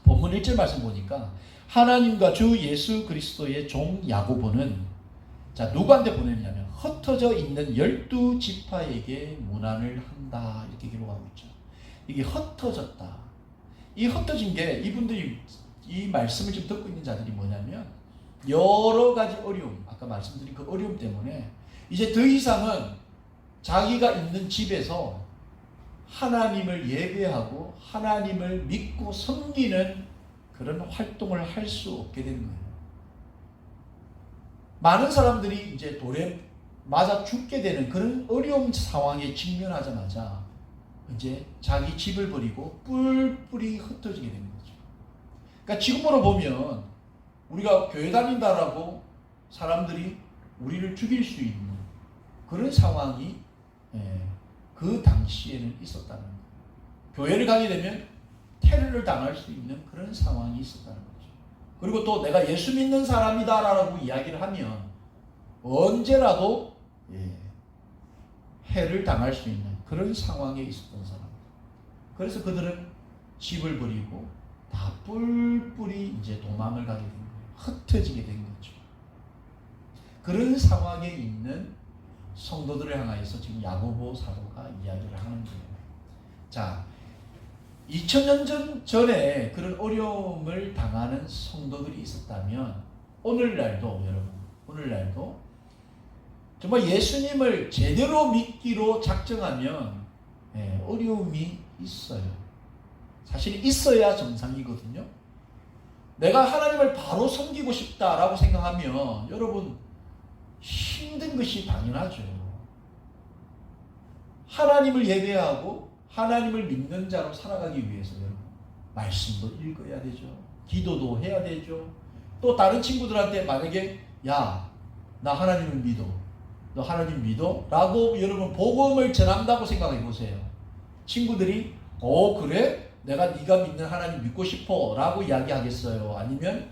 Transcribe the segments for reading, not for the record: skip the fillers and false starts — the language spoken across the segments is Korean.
본문 1절 말씀 보니까 하나님과 주 예수 그리스도의 종 야고보는 자 누구한테 보내냐면 흩어져 있는 12지파에게 문안을 한다 이렇게 기록하고 있죠. 이게 흩어졌다. 이 흩어진 게 이분들이 이 말씀을 지금 듣고 있는 자들이 뭐냐면 여러 가지 어려움, 아까 말씀드린 그 어려움 때문에 이제 더 이상은 자기가 있는 집에서 하나님을 예배하고 하나님을 믿고 섬기는 그런 활동을 할 수 없게 되는 거예요. 많은 사람들이 이제 돌에 맞아 죽게 되는 그런 어려운 상황에 직면하자마자 이제 자기 집을 버리고 뿔뿔이 흩어지게 되는 거죠. 그러니까 지금으로 보면 우리가 교회 다닌다라고 사람들이 우리를 죽일 수 있는 그런 상황이 그 당시에는 있었다는 거예요. 교회를 가게 되면 테러를 당할 수 있는 그런 상황이 있었다는 거죠. 그리고 또 내가 예수 믿는 사람이다라고 이야기를 하면 언제라도 해를 당할 수 있는 그런 상황에 있었던 사람. 그래서 그들은 집을 버리고 다 뿔뿔이 이제 도망을 가게 된 거예요. 흩어지게 된 거죠. 그런 상황에 있는 성도들을 향하여서 지금 야고보 사도가 이야기를 하는 거예요. 자, 2000년 전에 그런 어려움을 당하는 성도들이 있었다면 오늘날도 여러분, 오늘날도 정말 예수님을 제대로 믿기로 작정하면 어려움이 있어요. 사실 있어야 정상이거든요. 내가 하나님을 바로 섬기고 싶다라고 생각하면 여러분 힘든 것이 당연하죠. 하나님을 예배하고 하나님을 믿는 자로 살아가기 위해서 여러분 말씀도 읽어야 되죠. 기도도 해야 되죠. 또 다른 친구들한테 만약에 야, 나 하나님을 믿어. 너 하나님 믿어? 라고 여러분 복음을 전한다고 생각해 보세요. 친구들이 그래? 내가 네가 믿는 하나님 믿고 싶어 라고 이야기하겠어요? 아니면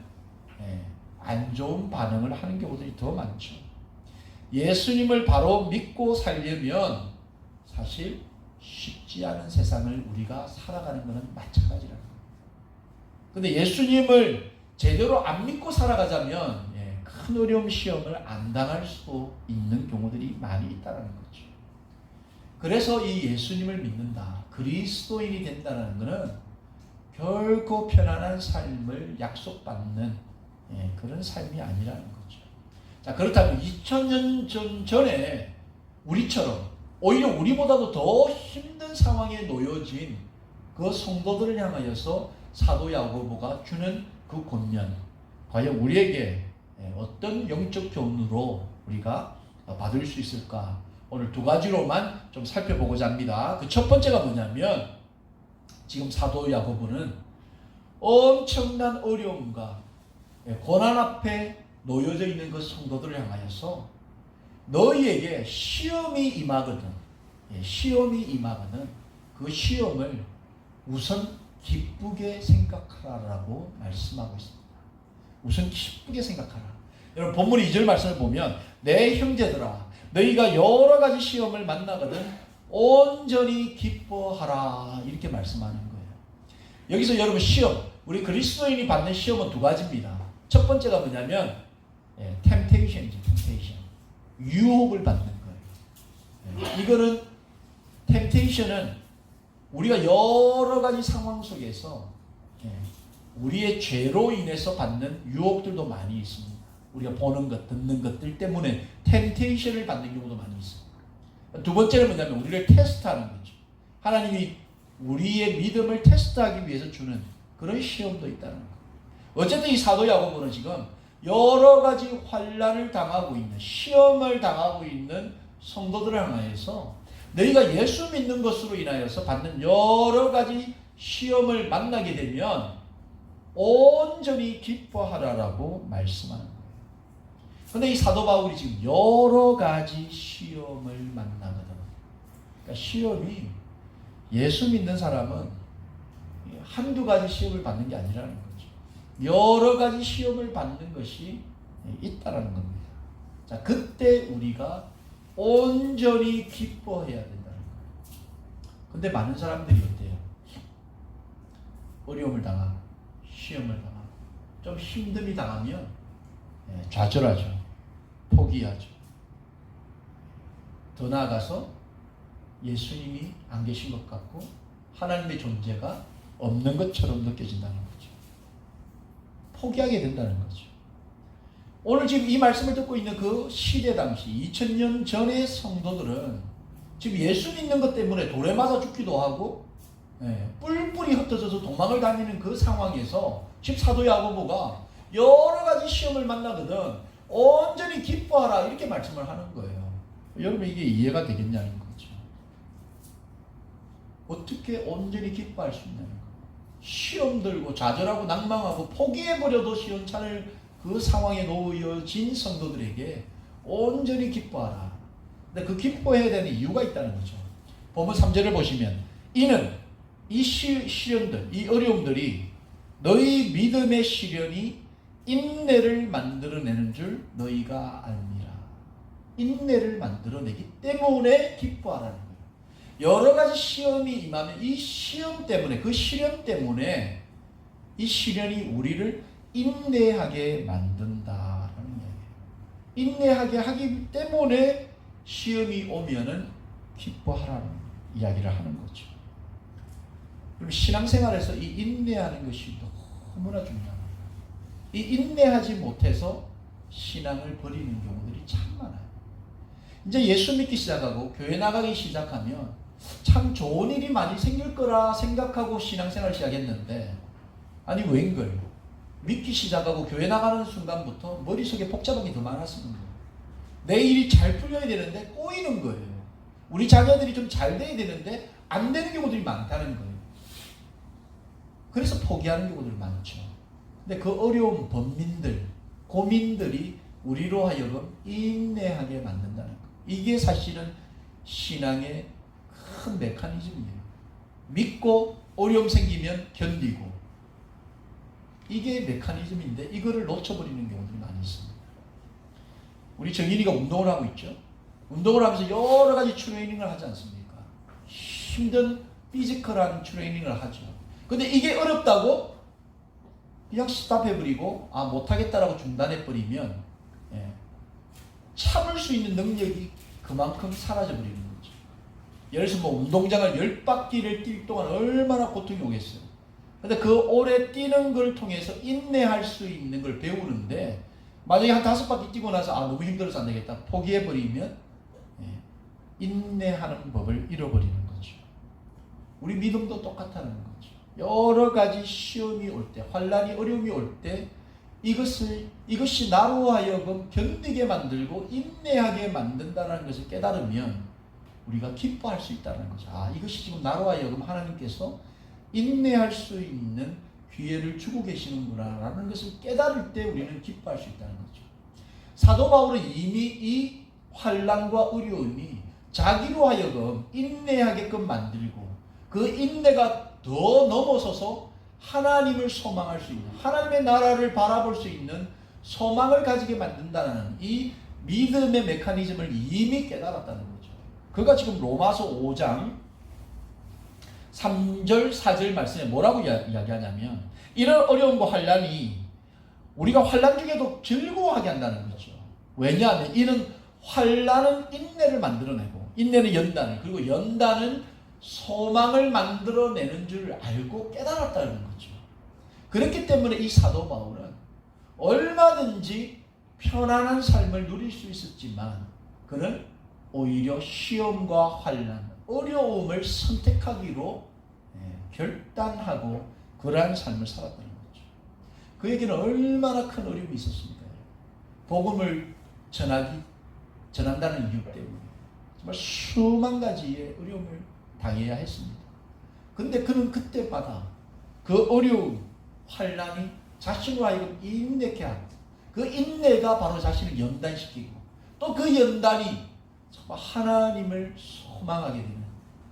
안 좋은 반응을 하는 경우들이 더 많죠. 예수님을 바로 믿고 살려면 사실 쉽지 않은 세상을 우리가 살아가는 것은 마찬가지라는 거예요. 근데 예수님을 제대로 안 믿고 살아가자면 큰 어려움 시험을 안 당할 수 있는 경우들이 많이 있다는 거죠. 그래서 이 예수님을 믿는다, 그리스도인이 된다는 것은 결코 편안한 삶을 약속받는 그런 삶이 아니라는 거죠. 자, 그렇다면 2000년 전에 우리처럼 오히려 우리보다도 더 힘든 상황에 놓여진 그 성도들을 향하여서 사도 야고보가 주는 그 권면, 과연 우리에게 어떤 영적 교훈으로 우리가 받을 수 있을까? 오늘 두 가지로만 좀 살펴보고자 합니다. 그 첫 번째가 뭐냐면 지금 사도 야고보는 엄청난 어려움과 고난 앞에 놓여져 있는 그 성도들을 향하여서 너희에게 시험이 임하거든. 시험이 임하거든. 그 시험을 우선 기쁘게 생각하라라고 말씀하고 있습니다. 우선 기쁘게 생각하라. 여러분 본문 2절 말씀을 보면 내 형제들아 너희가 여러 가지 시험을 만나거든 온전히 기뻐하라 이렇게 말씀하는 거예요. 여기서 여러분 시험, 우리 그리스도인이 받는 시험은 두 가지입니다. 첫 번째가 뭐냐면 temptation이죠. temptation. 유혹을 받는 거예요. 이거는 temptation은 우리가 여러 가지 상황 속에서 우리의 죄로 인해서 받는 유혹들도 많이 있습니다. 우리가 보는 것, 듣는 것들 때문에 temptation을 받는 경우도 많이 있습니다. 두 번째는 뭐냐면 우리를 테스트하는 거죠. 하나님이 우리의 믿음을 테스트하기 위해서 주는 그런 시험도 있다는 거예요. 어쨌든 이 사도 야고보는 지금 여러 가지 환난을 당하고 있는, 시험을 당하고 있는 성도들을 향하여서 너희가 예수 믿는 것으로 인하여서 받는 여러 가지 시험을 만나게 되면 온전히 기뻐하라라고 말씀하는 거예요. 그런데 이 사도 바울이 지금 여러 가지 시험을 만나거든. 그러니까 시험이 예수 믿는 사람은 한두 가지 시험을 받는 게 아니라는 거죠. 여러 가지 시험을 받는 것이 있다라는 겁니다. 자, 그때 우리가 온전히 기뻐해야 된다는 거예요. 근데 많은 사람들이 어때요? 어려움을 당하고 시험을 당하고 좀 힘듦이 당하면 좌절하죠. 포기하죠. 더 나아가서 예수님이 안 계신 것 같고 하나님의 존재가 없는 것처럼 느껴진다는 거죠. 포기하게 된다는 거죠. 오늘 지금 이 말씀을 듣고 있는 그 시대 당시 2000년 전의 성도들은 지금 예수 믿는 것 때문에 돌에 맞아 죽기도 하고 뿔뿔이 흩어져서 도망을 다니는 그 상황에서 지금 사도 야고보가 여러 가지 시험을 만나거든 온전히 기뻐하라 이렇게 말씀을 하는 거예요. 여러분 이게 이해가 되겠냐는 거죠. 어떻게 온전히 기뻐할 수 있냐는 거예요. 시험 들고 좌절하고 낭망하고 포기해버려도 시원찮을 그 상황에 놓여진 성도들에게 온전히 기뻐하라. 근데 그 기뻐해야 되는 이유가 있다는 거죠. 본문 3절을 보시면 이는 이 시련들, 이 어려움들이 너희 믿음의 시련이 인내를 만들어내는 줄 너희가 알미라. 인내를 만들어내기 때문에 기뻐하라는 거예요. 여러 가지 시험이 임하면 이 시험 때문에, 그 시련 때문에 이 시련이 우리를 인내하게 만든다라는 이야기예요. 인내하게 하기 때문에 시험이 오면은 기뻐하라는 이야기를 하는 거죠. 그럼 신앙생활에서 이 인내하는 것이 너무나 중요합니다. 이 인내하지 못해서 신앙을 버리는 경우들이 참 많아요. 이제 예수 믿기 시작하고 교회 나가기 시작하면 참 좋은 일이 많이 생길 거라 생각하고 신앙생활을 시작했는데 아니 웬걸 믿기 시작하고 교회 나가는 순간부터 머릿속에 복잡한 게 더 많았습니다. 내 일이 잘 풀려야 되는데 꼬이는 거예요. 우리 자녀들이 좀 잘 돼야 되는데 안 되는 경우들이 많다는 거예요. 그래서 포기하는 경우들이 많죠. 근데 그 어려운 번민들, 고민들이 우리로 하여금 인내하게 만든다는 거. 이게 사실은 신앙의 큰 메커니즘이에요. 믿고 어려움 생기면 견디고 이게 메커니즘인데 이거를 놓쳐버리는 경우들이 많이 있습니다. 우리 정인이가 운동을 하고 있죠. 운동을 하면서 여러 가지 트레이닝을 하지 않습니까? 힘든 피지컬한 트레이닝을 하죠. 근데 이게 어렵다고 그냥 스탑해버리고 못하겠다라고 중단해버리면 참을 수 있는 능력이 그만큼 사라져버리는 거죠. 예를 들어서 운동장을 10바퀴를 뛸 동안 얼마나 고통이 오겠어요. 근데 그 오래 뛰는 걸 통해서 인내할 수 있는 걸 배우는데 만약에 한 5바퀴 뛰고 나서 너무 힘들어서 안 되겠다 포기해버리면 인내하는 법을 잃어버리는 거죠. 우리 믿음도 똑같다는 거죠. 여러 가지 시험이 올 때, 환난이 어려움이 올 때 이것이 나로 하여금 견디게 만들고 인내하게 만든다는 것을 깨달으면 우리가 기뻐할 수 있다는 거죠. 이것이 지금 나로 하여금 하나님께서 인내할 수 있는 기회를 주고 계시는구나 라는 것을 깨달을 때 우리는 기뻐할 수 있다는 거죠. 사도 바울은 이미 이 환난과 어려움이 자기로 하여금 인내하게끔 만들고 그 인내가 더 넘어서서 하나님을 소망할 수 있는, 하나님의 나라를 바라볼 수 있는 소망을 가지게 만든다는 이 믿음의 메커니즘을 이미 깨달았다는 거죠. 그가 지금 로마서 5장 3절 4절 말씀에 뭐라고 이야기하냐면 이런 어려움과 환난이 우리가 환난 중에도 즐거워하게 한다는 거죠. 왜냐하면 이는 환난은 인내를 만들어내고 인내는 연단을 그리고 연단은 소망을 만들어내는 줄 알고 깨달았다는 거죠. 그렇기 때문에 이 사도 바울은 얼마든지 편안한 삶을 누릴 수 있었지만 그는 오히려 시험과 환난, 어려움을 선택하기로 결단하고 그러한 삶을 살았다는 거죠. 그에게는 얼마나 큰 어려움이 있었습니까? 복음을 전한다는 이유 때문에 정말 수만 가지의 어려움을 당해야 했습니다. 근데 그는 그때마다 그 어려움, 환난이 자신으로 하여금 인내케 하고 그 인내가 바로 자신을 연단시키고 또 그 연단이 정말 하나님을 소망하게 되는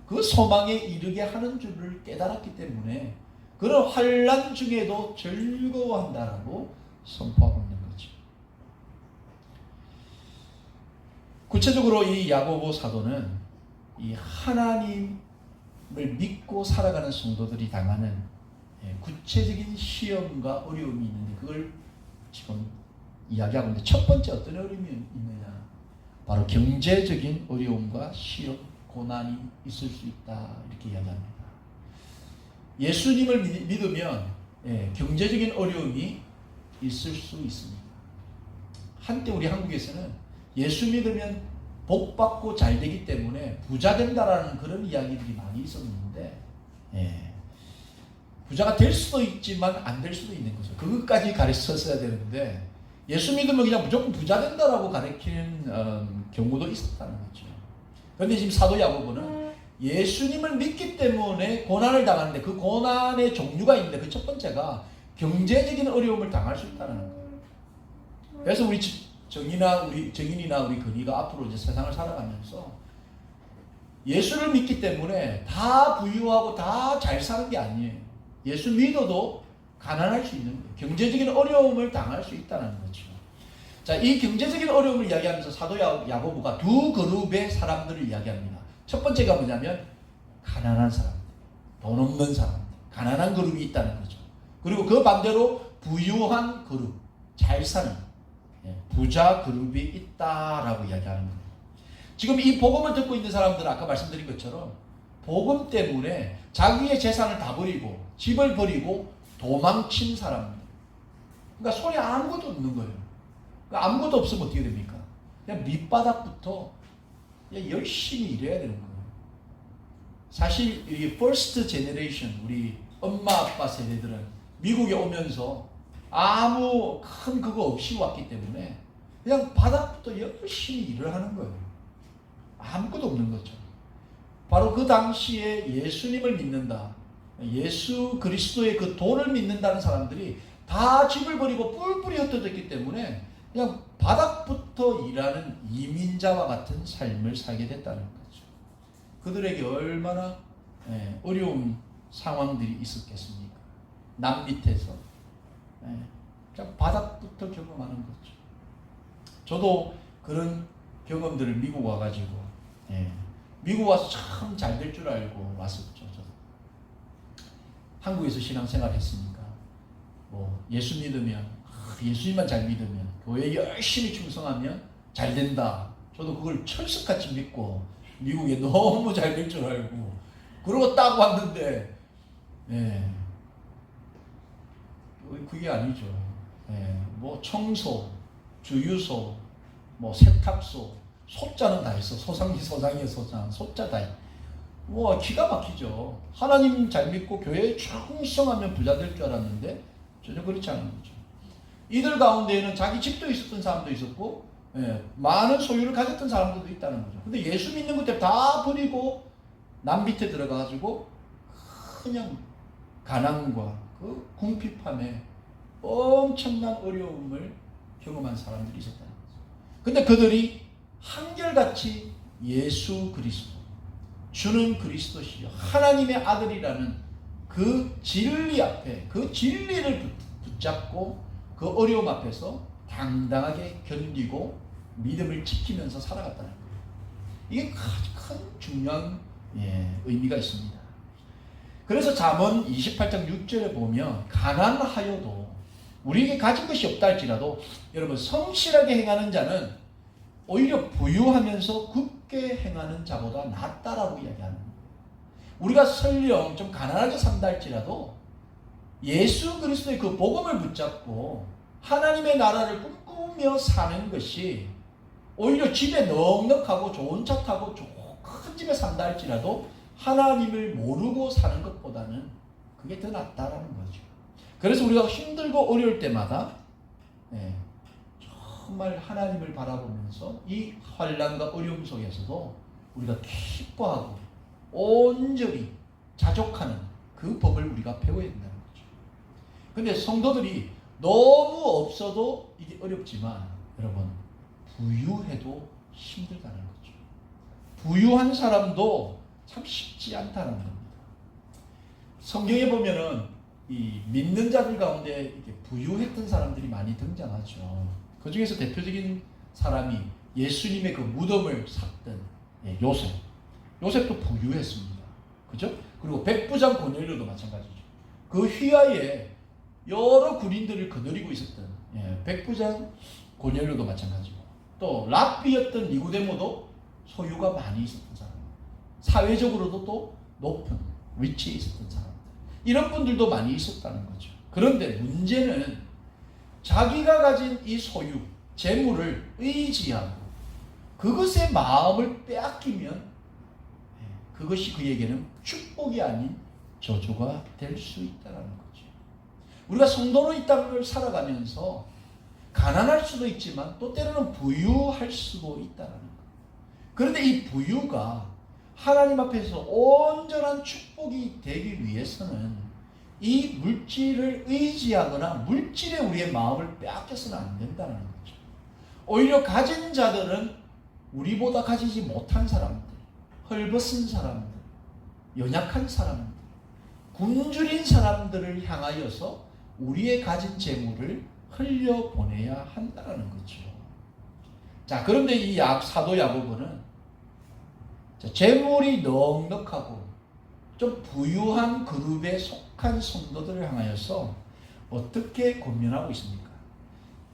그 소망에 이르게 하는 줄을 깨달았기 때문에 그런 환난 중에도 즐거워한다라고 선포하고 있는 거죠. 구체적으로 이 야고보 사도는 이 하나님을 믿고 살아가는 성도들이 당하는 구체적인 시험과 어려움이 있는데 그걸 지금 이야기하고 있는데 첫 번째 어떤 어려움이 있느냐? 바로 경제적인 어려움과 시험, 고난이 있을 수 있다 이렇게 이야기합니다. 예수님을 믿으면 경제적인 어려움이 있을 수 있습니다. 한때 우리 한국에서는 예수 믿으면 복 받고 잘 되기 때문에 부자 된다라는 그런 이야기들이 많이 있었는데 부자가 될 수도 있지만 안 될 수도 있는 거죠. 그것까지 가르쳤어야 되는데 예수 믿으면 그냥 무조건 부자 된다라고 가르치는 경우도 있었다는 거죠. 그런데 지금 사도 야고보는 예수님을 믿기 때문에 고난을 당하는데 그 고난의 종류가 있는데 그 첫 번째가 경제적인 어려움을 당할 수 있다는 거예요. 그래서 우리 정인이나 우리 근이가 앞으로 이제 세상을 살아가면서 예수를 믿기 때문에 다 부유하고 다 잘 사는 게 아니에요. 예수 믿어도 가난할 수 있는 거예요. 경제적인 어려움을 당할 수 있다는 거죠. 자, 이 경제적인 어려움을 이야기하면서 사도 야고보가 두 그룹의 사람들을 이야기합니다. 첫 번째가 뭐냐면 가난한 사람들, 돈 없는 사람들, 가난한 그룹이 있다는 거죠. 그리고 그 반대로 부유한 그룹, 잘 사는 부자 그룹이 있다라고 이야기하는 거예요. 지금 이 복음을 듣고 있는 사람들은 아까 말씀드린 것처럼 복음 때문에 자기의 재산을 다 버리고 집을 버리고 도망친 사람들. 그러니까 손에 아무것도 없는 거예요. 그러니까 아무것도 없으면 어떻게 됩니까? 그냥 밑바닥부터 그냥 열심히 일해야 되는 거예요. 사실 이 first generation 우리 엄마 아빠 세대들은 미국에 오면서 아무 큰 그거 없이 왔기 때문에 그냥 바닥부터 열심히 일을 하는 거예요. 아무것도 없는 거죠. 바로 그 당시에 예수님을 믿는다. 예수 그리스도의 그 돈을 믿는다는 사람들이 다 집을 버리고 뿔뿔이 흩어졌기 때문에 그냥 바닥부터 일하는 이민자와 같은 삶을 살게 됐다는 거죠. 그들에게 얼마나 어려운 상황들이 있었겠습니까? 남 밑에서 그냥 바닥부터 경험하는 거죠. 저도 그런 경험들을 미국 와가지고 미국 와서 참 잘 될 줄 알고 왔었죠. 저도 한국에서 신앙생활 했으니까 뭐 예수 믿으면 예수님만 잘 믿으면 교회에 열심히 충성하면 잘 된다. 저도 그걸 철석같이 믿고 미국에 너무 잘 될 줄 알고 그러고 딱 왔는데 그게 아니죠. 뭐 청소, 주유소, 뭐 세탁소, 소자는 다 있어. 소상기 소장의 소장, 소자 다 있어. 뭐 기가 막히죠. 하나님 잘 믿고 교회에 충성하면 부자 될 줄 알았는데 전혀 그렇지 않은 거죠. 이들 가운데에는 자기 집도 있었던 사람도 있었고 많은 소유를 가졌던 사람들도 있다는 거죠. 근데 예수 믿는 것들 다 버리고 남 밑에 들어가가지고 그냥 가난과 그 궁핍함에 엄청난 어려움을 경험한 사람들이 있었다는 거죠. 근데 그들이 한결같이 예수 그리스도, 주는 그리스도시요 하나님의 아들이라는 그 진리 앞에 그 진리를 붙잡고 그 어려움 앞에서 당당하게 견디고 믿음을 지키면서 살아갔다는 거예요. 이게 큰 중요한 의미가 있습니다. 그래서 잠언 28장 6절에 보면 가난하여도 우리에게 가진 것이 없다 할지라도 여러분 성실하게 행하는 자는 오히려 부유하면서 굳게 행하는 자보다 낫다라고 이야기하는 거예요. 우리가 설령 좀 가난하게 산다 할지라도 예수 그리스도의 그 복음을 붙잡고 하나님의 나라를 꿈꾸며 사는 것이 오히려 집에 넉넉하고 좋은 차 타고 큰 집에 산다 할지라도 하나님을 모르고 사는 것보다는 그게 더 낫다라는 거죠. 그래서 우리가 힘들고 어려울 때마다 정말 하나님을 바라보면서 이 환난과 어려움 속에서도 우리가 기뻐하고 온전히 자족하는 그 법을 우리가 배워야 된다는 거죠. 근데 성도들이 너무 없어도 이게 어렵지만 여러분 부유해도 힘들다는 거죠. 부유한 사람도 참 쉽지 않다는 겁니다. 성경에 보면은 이 믿는 자들 가운데 이렇게 부유했던 사람들이 많이 등장하죠. 그 중에서 대표적인 사람이 예수님의 그 무덤을 샀던 요셉. 요셉도 부유했습니다. 그죠? 그리고 백부장 고넬료도 마찬가지죠. 그 휘하에 여러 군인들을 거느리고 있었던 백부장 고넬료도 마찬가지고 또 랍비였던 니고데모도 소유가 많이 있었던 사람, 사회적으로도 또 높은 위치에 있었던 사람들, 이런 분들도 많이 있었다는 거죠. 그런데 문제는 자기가 가진 이 소유, 재물을 의지하고 그것에 마음을 빼앗기면 그것이 그에게는 축복이 아닌 저주가 될 수 있다는 거죠. 우리가 성도로 이 땅을 살아가면서 가난할 수도 있지만 또 때로는 부유할 수도 있다는 거. 그런데 이 부유가 하나님 앞에서 온전한 축복이 되기 위해서는 이 물질을 의지하거나 물질에 우리의 마음을 빼앗겨서는 안 된다는 거죠. 오히려 가진 자들은 우리보다 가지지 못한 사람들, 헐벗은 사람들, 연약한 사람들, 굶주린 사람들을 향하여서 우리의 가진 재물을 흘려보내야 한다는 거죠. 자, 그런데 이 사도 야고보는 재물이 넉넉하고 좀 부유한 그룹에 속한 성도들을 향하여서 어떻게 권면하고 있습니까?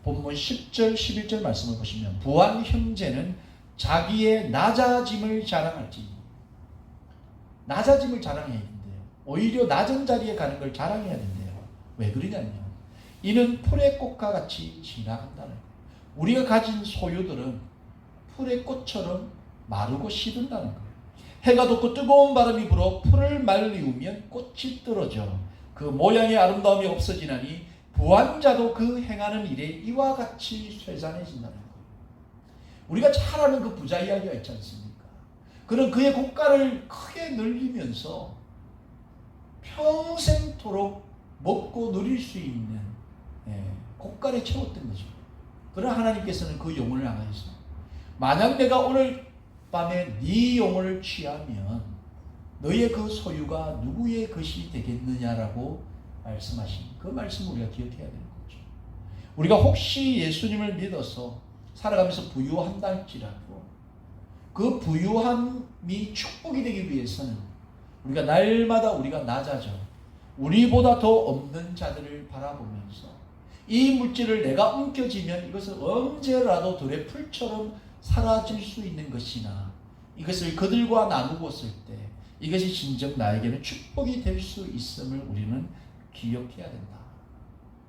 본문 10절, 11절 말씀을 보시면 부한 형제는 자기의 낮아짐을 자랑할지, 낮아짐을 자랑해야 된대요. 오히려 낮은 자리에 가는 걸 자랑해야 된대요. 왜 그러냐면 이는 풀의 꽃과 같이 지나간다는 거예요. 우리가 가진 소유들은 풀의 꽃처럼 마르고 시든다는 거예요. 해가 돋고 뜨거운 바람이 불어 풀을 말리우면 꽃이 떨어져 그 모양의 아름다움이 없어지나니 부한 자도 그 행하는 일에 이와 같이 쇠잔해진다는 거예요. 우리가 잘 아는 그 부자 이야기가 있지 않습니까? 그는 그의 고가를 크게 늘리면서 평생토록 먹고 누릴 수 있는 고가를 채웠던 거죠. 그러나 하나님께서는 그 영혼을 향하여서 만약 내가 오늘 밤에 네 영혼을 취하면 너의 그 소유가 누구의 것이 되겠느냐라고 말씀하신 그 말씀을 우리가 기억해야 되는 거죠. 우리가 혹시 예수님을 믿어서 살아가면서 부유한다 할지라도 그 부유함이 축복이 되기 위해서는 우리가 날마다 우리가 낮아져 우리보다 더 없는 자들을 바라보면서 이 물질을 내가 움켜쥐면 이것은 언제라도 들의 풀처럼 사라질 수 있는 것이나 이것을 그들과 나누었을 때 이것이 진정 나에게는 축복이 될 수 있음을 우리는 기억해야 된다.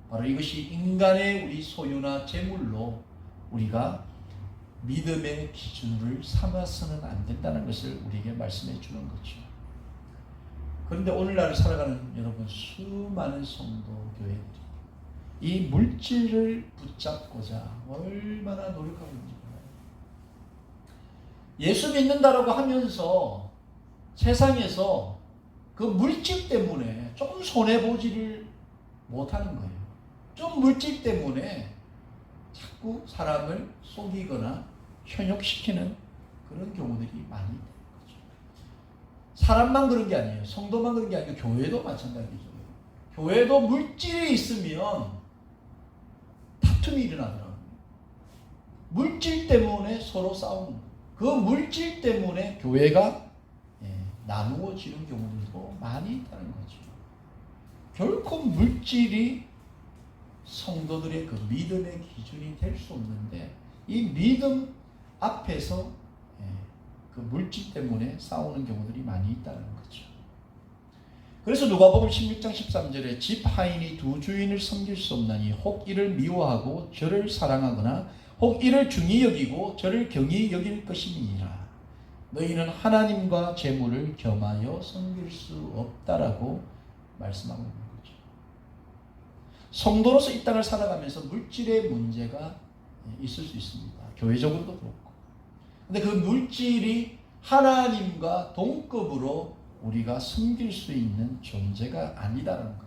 바로 이것이 인간의 우리 소유나 재물로 우리가 믿음의 기준을 삼아서는 안 된다는 것을 우리에게 말씀해 주는 거죠. 그런데 오늘날 살아가는 여러분 수많은 성도 교회들이 이 물질을 붙잡고자 얼마나 노력하고 있는지 몰라요. 예수 믿는다라고 하면서 세상에서 그 물질 때문에 좀 손해보지를 못하는 거예요. 좀 물질 때문에 자꾸 사람을 속이거나 현혹시키는 그런 경우들이 많이 있는 거죠. 사람만 그런 게 아니에요. 성도만 그런 게 아니고 교회도 마찬가지죠. 교회도 물질이 있으면 다툼이 일어나더라고요. 물질 때문에 서로 싸우는 거예요. 그 물질 때문에 교회가 나누어지는 경우들도 많이 있다는 거죠. 결코 물질이 성도들의 그 믿음의 기준이 될 수 없는데 이 믿음 앞에서 그 물질 때문에 싸우는 경우들이 많이 있다는 거죠. 그래서 누가복음 16장 13절에 집 하인이 두 주인을 섬길 수 없나니 혹 이를 미워하고 저를 사랑하거나 혹 이를 중히 여기고 저를 경히 여길 것임이니라. 너희는 하나님과 재물을 겸하여 섬길 수 없다라고 말씀하고 있는 거죠. 성도로서 이 땅을 살아가면서 물질의 문제가 있을 수 있습니다. 교회적으로도 그렇고. 근데 그 물질이 하나님과 동급으로 우리가 섬길 수 있는 존재가 아니다라는 것.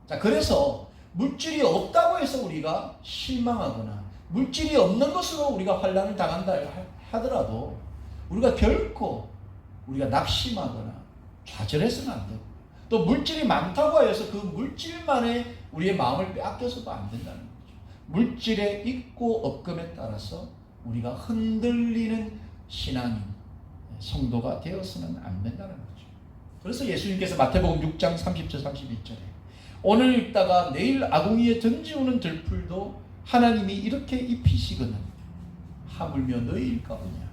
자, 그래서 물질이 없다고 해서 우리가 실망하거나 물질이 없는 것으로 우리가 환난을 당한다 하더라도 우리가 결코 우리가 낙심하거나 좌절해서는 안 되고 또 물질이 많다고 하여서 그 물질만에 우리의 마음을 빼앗겨서도 안 된다는 거죠. 물질의 있고 없음에 따라서 우리가 흔들리는 신앙인 성도가 되어서는 안 된다는 거죠. 그래서 예수님께서 마태복음 6장 30절 31절에 오늘 읽다가 내일 아궁이에 던지우는 들풀도 하나님이 이렇게 입히시거든 하물며 너희일까 보냐.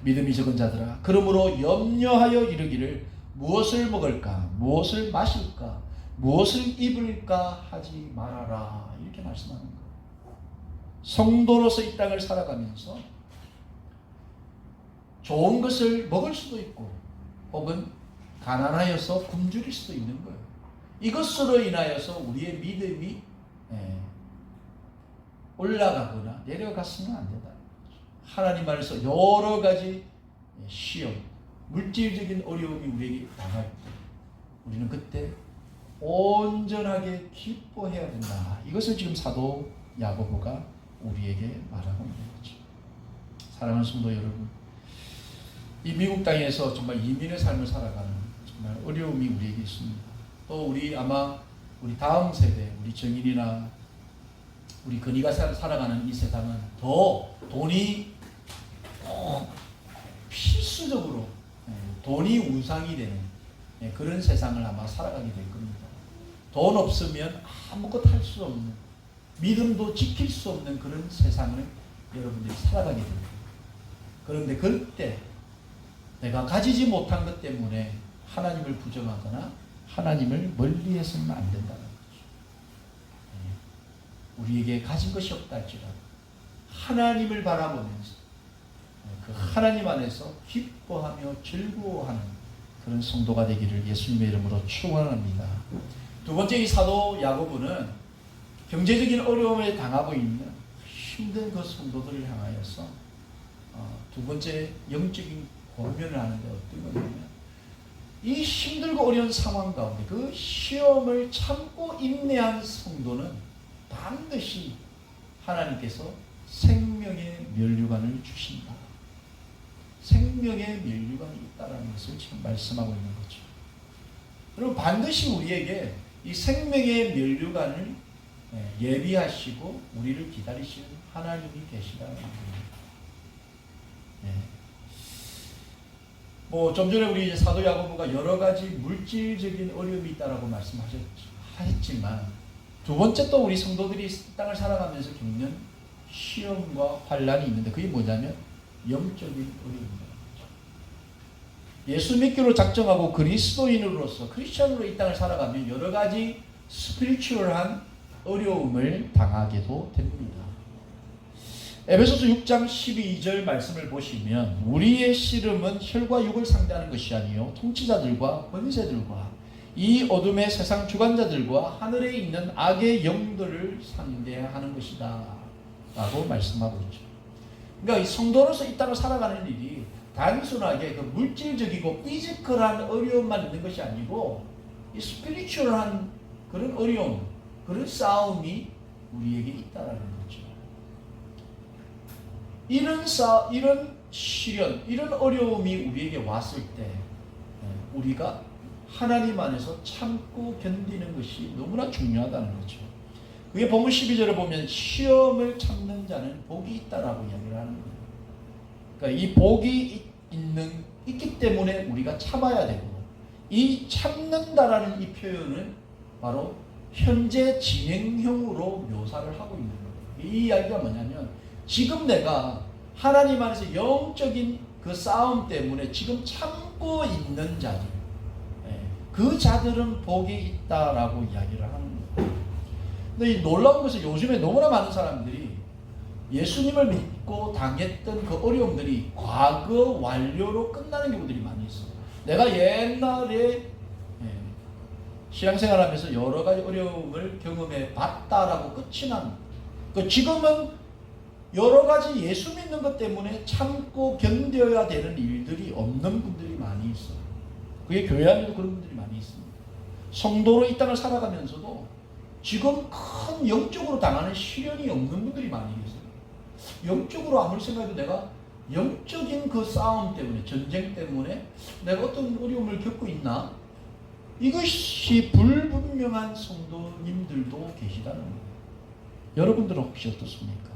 믿음이 적은 자들아, 그러므로 염려하여 이르기를 무엇을 먹을까, 무엇을 마실까, 무엇을 입을까 하지 말아라. 이렇게 말씀하는 거예요. 성도로서 이 땅을 살아가면서 좋은 것을 먹을 수도 있고 혹은 가난하여서 굶주릴 수도 있는 거예요. 이것으로 인하여서 우리의 믿음이 올라가거나 내려갔으면 안 된다. 하나님 안에서 여러 가지 시험, 물질적인 어려움이 우리에게 당할 때 우리는 그때 온전하게 기뻐해야 된다. 이것을 지금 사도 야고보가 우리에게 말하고 있는 거죠. 사랑하는 성도 여러분, 이 미국 땅에서 정말 이민의 삶을 살아가는 정말 어려움이 우리에게 있습니다. 또 우리 아마 우리 다음 세대, 우리 정인이나 우리 건이가 살아가는 이 세상은 더 돈이 필수적으로 돈이 우상이 되는 그런 세상을 아마 살아가게 될 겁니다. 돈 없으면 아무것도 할 수 없는, 믿음도 지킬 수 없는 그런 세상을 여러분들이 살아가게 됩니다. 그런데 그때 내가 가지지 못한 것 때문에 하나님을 부정하거나 하나님을 멀리해서는 안 된다는 거죠. 우리에게 가진 것이 없다 할지라도 하나님을 바라보면서 그 하나님 안에서 기뻐하며 즐거워하는 그런 성도가 되기를 예수님의 이름으로 축원합니다. 두 번째, 이 사도 야고보는 경제적인 어려움에 당하고 있는 힘든 그 성도들을 향하여서 두 번째 영적인 고면을 하는데 어떤 거냐면, 이 힘들고 어려운 상황 가운데 그 시험을 참고 인내한 성도는 반드시 하나님께서 생명의 면류관을 주신다. 생명의 면류관이 있다는 것을 지금 말씀하고 있는 거죠. 그리고 반드시 우리에게 이 생명의 면류관을 예비하시고 우리를 기다리시는 하나님이 계시다는 겁니다. 좀 전에 우리 사도 야고보가 여러 가지 물질적인 어려움이 있다라고 말씀하셨지만, 두 번째 또 우리 성도들이 땅을 살아가면서 겪는 시험과 환란이 있는데, 그게 뭐냐면 영적인 어려움입니다. 예수 믿기로 작정하고 그리스도인으로서 크리스천으로 이 땅을 살아가면 여러 가지 스피리추얼한 어려움을 당하게도 됩니다. 에베소서 6장 12절 말씀을 보시면, 우리의 씨름은 혈과 육을 상대하는 것이 아니요 통치자들과 권세들과 이 어둠의 세상 주관자들과 하늘에 있는 악의 영들을 상대하는 것이다 라고 말씀하고 있죠. 그러니까 이 성도로서 이 땅을 살아가는 일이 단순하게 그 물질적이고 피지컬한 어려움만 있는 것이 아니고, 이 스피리추얼한 그런 어려움, 그런 싸움이 우리에게 있다라는 거죠. 이런 시련, 이런 어려움이 우리에게 왔을 때 우리가 하나님 안에서 참고 견디는 것이 너무나 중요하다는 거죠. 그게 본문 12절을 보면 시험을 참는 자는 복이 있다라고 이야기를 하는 거예요. 그러니까 이 복이 있기 때문에 우리가 참아야 되고, 이 참는다라는 이 표현은 바로 현재 진행형으로 묘사를 하고 있는 거예요. 이 이야기가 뭐냐면, 지금 내가 하나님 안에서 영적인 그 싸움 때문에 지금 참고 있는 자들, 그 자들은 복이 있다라고 이야기를 하는 거예요. 근데 이 놀라운 것은 요즘에 너무나 많은 사람들이 예수님을 믿고 당했던 그 어려움들이 과거 완료로 끝나는 경우들이 많이 있어요. 내가 옛날에 신앙생활하면서 여러 가지 어려움을 경험해 봤다라고 끝이 난, 지금은 여러 가지 예수 믿는 것 때문에 참고 견뎌야 되는 일들이 없는 분들이 많이 있어요. 그게 교회 안에도 그런 분들이 많이 있습니다. 성도로 이 땅을 살아가면서도 지금 큰 영적으로 당하는 시련이 없는 분들이 많이 계세요. 영적으로 아무리 생각해도 내가 영적인 그 싸움 때문에, 전쟁 때문에 내가 어떤 어려움을 겪고 있나? 이것이 불분명한 성도님들도 계시다는 거예요. 여러분들은 혹시 어떻습니까?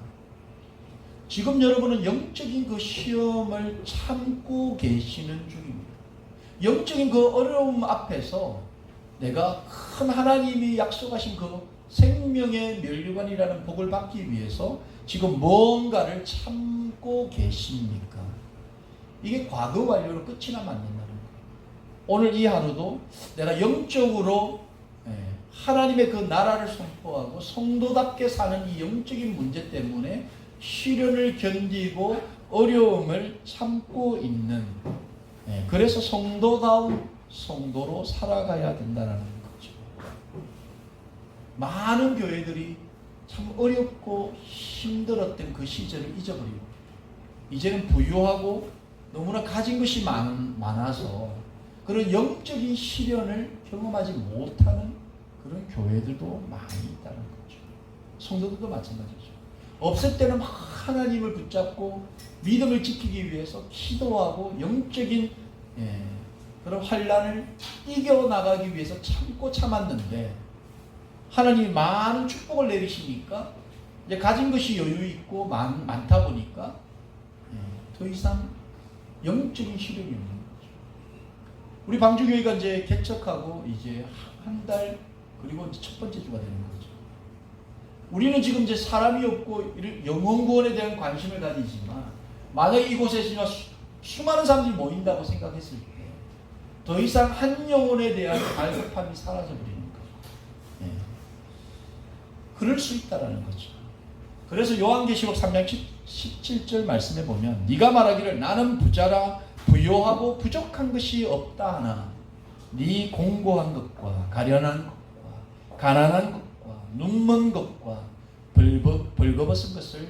지금 여러분은 영적인 그 시험을 참고 계시는 중입니다. 영적인 그 어려움 앞에서 내가 큰 하나님이 약속하신 그 생명의 면류관이라는 복을 받기 위해서 지금 뭔가를 참고 계십니까? 이게 과거 완료로 끝이 나면 안 된다는 거예요. 오늘 이 하루도 내가 영적으로 하나님의 그 나라를 선포하고 성도답게 사는 이 영적인 문제 때문에 시련을 견디고 어려움을 참고 있는, 그래서 성도다운 성도로 살아가야 된다는 거죠. 많은 교회들이 참 어렵고 힘들었던 그 시절을 잊어버리고 이제는 부유하고 너무나 가진 것이 많아서 그런 영적인 시련을 경험하지 못하는 그런 교회들도 많이 있다는 거죠. 성도들도 마찬가지죠. 없을 때는 막 하나님을 붙잡고 믿음을 지키기 위해서 기도하고 영적인 그런 환난을 이겨나가기 위해서 참고 참았는데 하나님이 많은 축복을 내리시니까 이제 가진 것이 여유 있고 많다 보니까 더 이상 영적인 시련이 없는 거죠. 우리 방주교회가 이제 개척하고 이제 한 달 그리고 이제 첫 번째 주가 되는 거죠. 우리는 지금 이제 사람이 없고 영혼 구원에 대한 관심을 가지지만 만약에 이곳에 수많은 사람들이 모인다고 생각했을 때 더 이상 한 영혼에 대한 갈급함이 사라져버리는 거죠. 그럴 수 있다라는 거죠. 그래서 요한계시록 3장 17절 말씀에 보면 네가 말하기를 나는 부자라 부요하고 부족한 것이 없다 하나 네 공고한 것과 가련한 것과 가난한 것과 눈먼 것과 벌거벗은 것을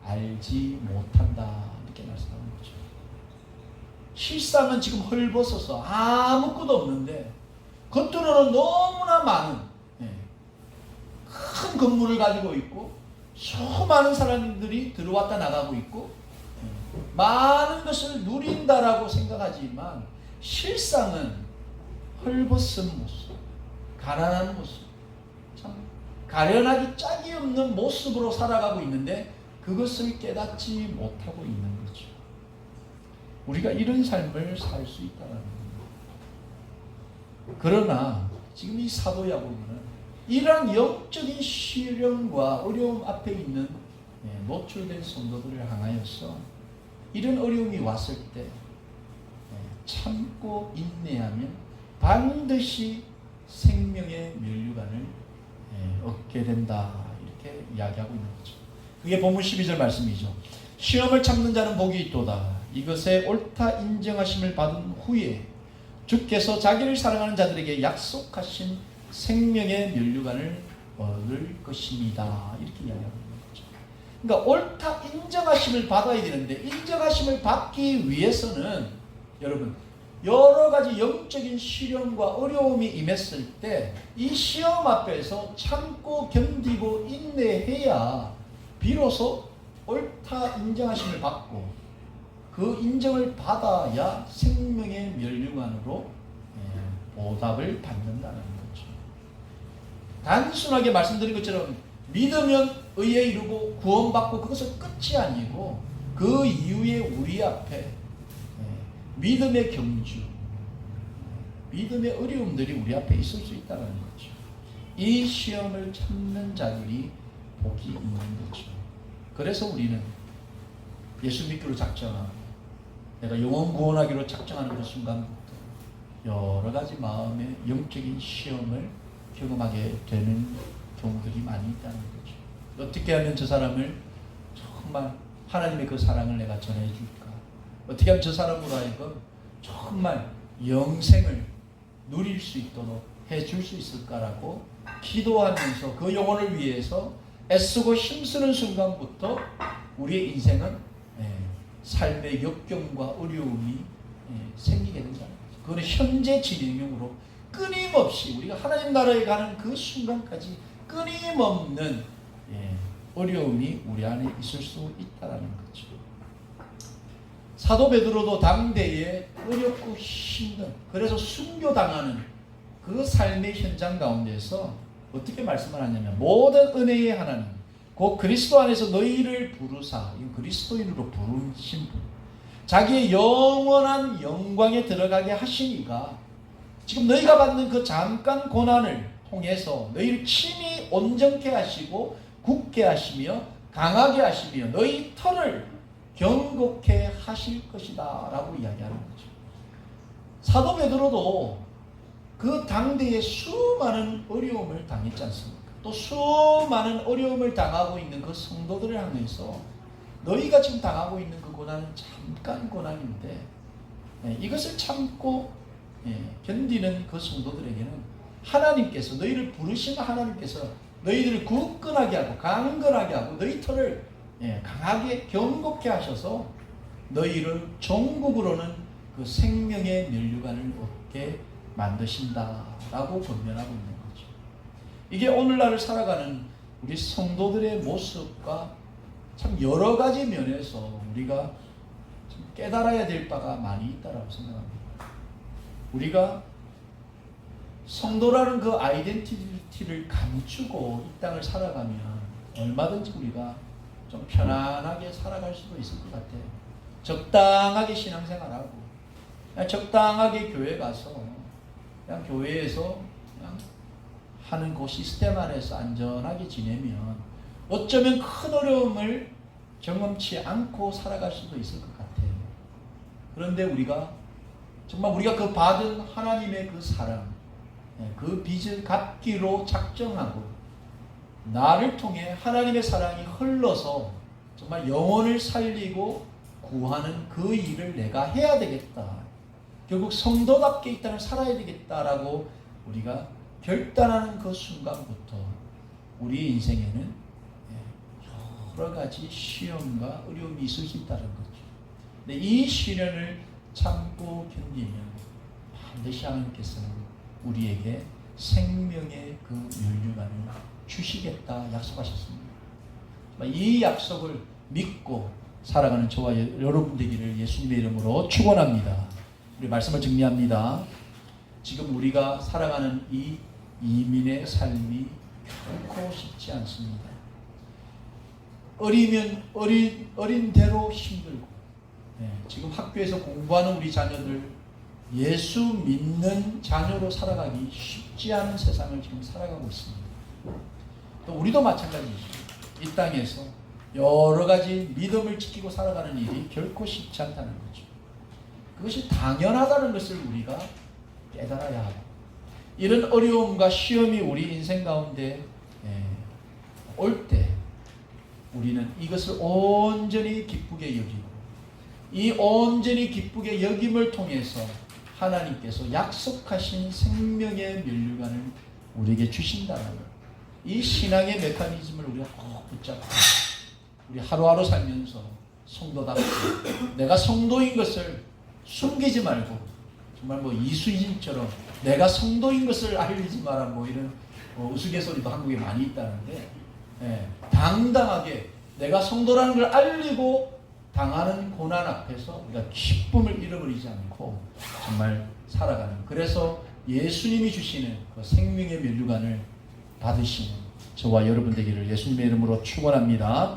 알지 못한다 이렇게 말씀하는 거죠. 실상은 지금 헐벗어서 아무것도 없는데 겉으로는 너무나 많은 큰 건물을 가지고 있고 수많은 사람들이 들어왔다 나가고 있고 많은 것을 누린다라고 생각하지만 실상은 헐벗은 모습, 가난한 모습, 참 가련하기 짝이 없는 모습으로 살아가고 있는데 그것을 깨닫지 못하고 있는 거죠. 우리가 이런 삶을 살 수 있다는 겁니다. 그러나 지금 이 사도야고보는 이러한 영적인 시련과 어려움 앞에 있는 노출된 성도들을 향하여서 이런 어려움이 왔을 때 참고 인내하면 반드시 생명의 면류관을 얻게 된다 이렇게 이야기하고 있는 거죠. 그게 본문 12절 말씀이죠. 시험을 참는 자는 복이 있도다. 이것에 옳다 인정하심을 받은 후에 주께서 자기를 사랑하는 자들에게 약속하신 생명의 면류관을 얻을 것입니다. 이렇게 이야기하는 거죠. 그러니까 옳다 인정하심을 받아야 되는데 인정하심을 받기 위해서는 여러분 여러 가지 영적인 시련과 어려움이 임했을 때 이 시험 앞에서 참고 견디고 인내해야 비로소 옳다 인정하심을 받고 그 인정을 받아야 생명의 면류관으로 보답을 받는다는 거죠. 단순하게 말씀드린 것처럼 믿으면 의에 이르고 구원받고 그것은 끝이 아니고 그 이후에 우리 앞에 믿음의 경주, 믿음의 어려움들이 우리 앞에 있을 수 있다는 거죠. 이 시험을 참는 자들이 복이 있는 거죠. 그래서 우리는 예수 믿기로 작정하고 내가 영원 구원하기로 작정하는 그 순간부터 여러 가지 마음의 영적인 시험을 경험하게 되는 경우들이 많이 있다는 거죠. 어떻게 하면 저 사람을 정말 하나님의 그 사랑을 내가 전해줄까? 어떻게 하면 저 사람으로 하여금 정말 영생을 누릴 수 있도록 해줄 수 있을까라고 기도하면서 그 영혼을 위해서 애쓰고 힘쓰는 순간부터 우리의 인생은 삶의 역경과 어려움이 생기게 된다는 거죠. 그건 현재 진행형으로 끊임없이 우리가 하나님 나라에 가는 그 순간까지 끊임없는 어려움이 우리 안에 있을 수 있다는 거죠. 사도 베드로도 당대에 어렵고 힘든 그래서 순교당하는 그 삶의 현장 가운데서 어떻게 말씀을 하냐면 모든 은혜의 하나님 곧 그리스도 안에서 너희를 부르사 이 그리스도인으로 부르신 분 자기의 영원한 영광에 들어가게 하시니가 지금 너희가 받는 그 잠깐 고난을 통해서 너희를 친히 온전케 하시고 굳게 하시며 강하게 하시며 너희 털을 견고케 하실 것이다 라고 이야기하는 거죠. 사도 베드로도 그 당대에 수많은 어려움을 당했지 않습니까? 또 수많은 어려움을 당하고 있는 그 성도들을 향해서 너희가 지금 당하고 있는 그 고난은 잠깐 고난인데 이것을 참고 견디는 그 성도들에게는 하나님께서 너희를 부르신 하나님께서 너희들을 굳건하게 하고 강건하게 하고 너희 털을 강하게 견고케 하셔서 너희를 종국으로는 그 생명의 면류관을 얻게 만드신다라고 권면하고 있는 거죠. 이게 오늘날을 살아가는 우리 성도들의 모습과 참 여러 가지 면에서 우리가 참 깨달아야 될 바가 많이 있다라고 생각합니다. 우리가 성도라는 그 아이덴티티를 감추고 이 땅을 살아가면 얼마든지 우리가 좀 편안하게 살아갈 수도 있을 것 같아요. 적당하게 신앙생활하고 그냥 적당하게 교회 가서 그냥 교회에서 그냥 하는 그 시스템 안에서 안전하게 지내면 어쩌면 큰 어려움을 경험치 않고 살아갈 수도 있을 것 같아요. 그런데 우리가 정말 우리가 그 받은 하나님의 그 사랑, 그 빚을 갚기로 작정하고 나를 통해 하나님의 사랑이 흘러서 정말 영혼을 살리고 구하는 그 일을 내가 해야 되겠다. 결국 성도답게 이 땅을 살아야 되겠다라고 우리가 결단하는 그 순간부터 우리 인생에는 여러 가지 시험과 어려움이 있을 수 있다는 거죠. 근데 이 시련을 참고 견디면 반드시 하나님께서는 우리에게 생명의 그 면류관을 주시겠다 약속하셨습니다. 이 약속을 믿고 살아가는 저와 여러분 되기를 예수님의 이름으로 축원합니다. 우리 말씀을 정리합니다. 지금 우리가 살아가는 이 이민의 삶이 결코 쉽지 않습니다. 어리면 어린 대로 힘들고 지금 학교에서 공부하는 우리 자녀들 예수 믿는 자녀로 살아가기 쉽지 않은 세상을 지금 살아가고 있습니다. 또 우리도 마찬가지입니다. 이 땅에서 여러 가지 믿음을 지키고 살아가는 일이 결코 쉽지 않다는 거죠. 그것이 당연하다는 것을 우리가 깨달아야 하고 이런 어려움과 시험이 우리 인생 가운데 올 때 우리는 이것을 온전히 기쁘게 여기고 이 온전히 기쁘게 여김을 통해서 하나님께서 약속하신 생명의 면류관을 우리에게 주신다는 이 신앙의 메커니즘을 우리가 꼭 붙잡고 우리 하루하루 살면서 성도답게 내가 성도인 것을 숨기지 말고 정말 이수진처럼 내가 성도인 것을 알리지 마라 이런 우스갯소리도 한국에 많이 있다는데 당당하게 내가 성도라는 걸 알리고 당하는 고난 앞에서 우리가 기쁨을 잃어버리지 않고 정말 살아가는 그래서 예수님이 주시는 그 생명의 면류관을 받으시는 저와 여러분 되기를 예수님의 이름으로 축원합니다.